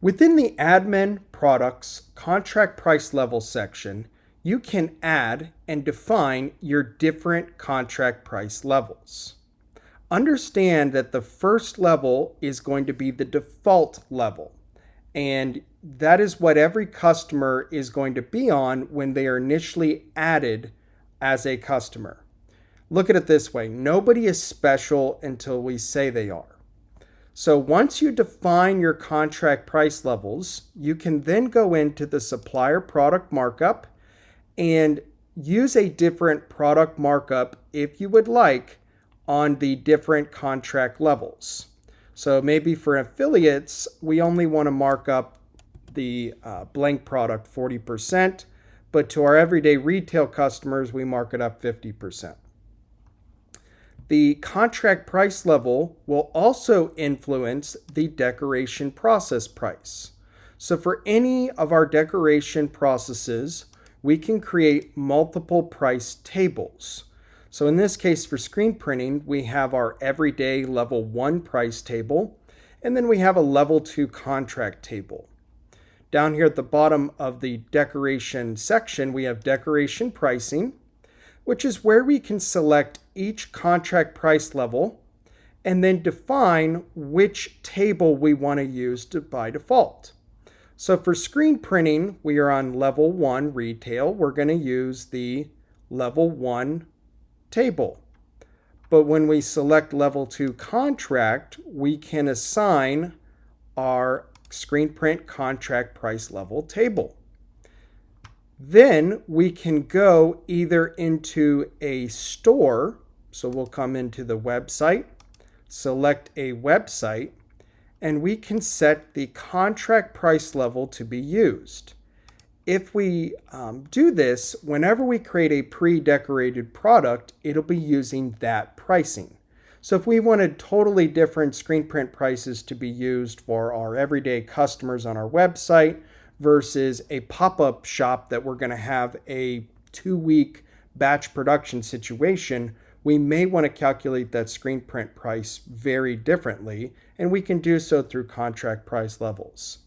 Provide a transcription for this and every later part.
Within the Admin Products Contract Price Level section, you can add and define your different contract price levels. Understand that the first level is going to be the default level, and that is what every customer is going to be on when they are initially added as a customer. Look at it this way: nobody is special until we say they are. So once you define your contract price levels, you can then go into the supplier product markup and use a different product markup if you would like on the different contract levels. So maybe for affiliates, we only want to mark up the blank product 40%, but to our everyday retail customers, we mark it up 50%. The contract price level will also influence the decoration process price. So for any of our decoration processes, we can create multiple price tables. So in this case, for screen printing, we have our everyday level 1 price table, and then we have a level 2 contract table. Down here at the bottom of the decoration section, we have decoration pricing, which is where we can select each contract price level and then define which table we want to use by default. So for screen printing, we are on level 1 retail. We're going to use the level 1 table. But when we select level 2 contract, we can assign our screen print contract price level table. Then we can go either into a store, so we'll come into the website, select a website, and we can set the contract price level to be used. If we do this, whenever we create a pre-decorated product, it'll be using that pricing. So if we wanted totally different screen print prices to be used for our everyday customers on our website, versus a pop-up shop that we're going to have a 2-week batch production situation, we may want to calculate that screen print price very differently, and we can do so through contract price levels.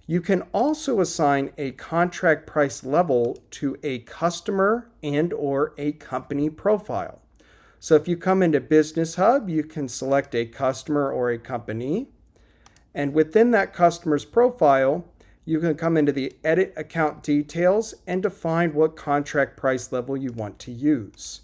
You can also assign a contract price level to a customer and/or a company profile. So if you come into Business Hub, you can select a customer or a company, and within that customer's profile, you can come into the Edit Account Details and define what contract price level you want to use.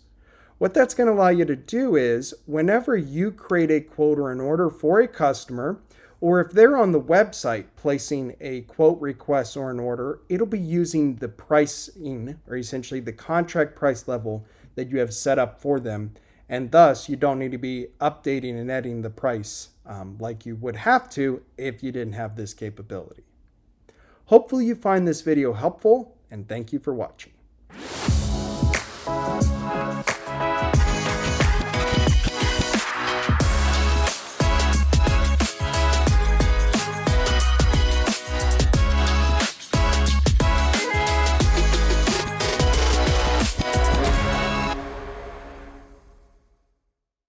What that's going to allow you to do is, whenever you create a quote or an order for a customer, or if they're on the website placing a quote request or an order, it'll be using the pricing, or essentially the contract price level that you have set up for them, and thus you don't need to be updating and editing the price like you would have to if you didn't have this capability. Hopefully you find this video helpful, and thank you for watching.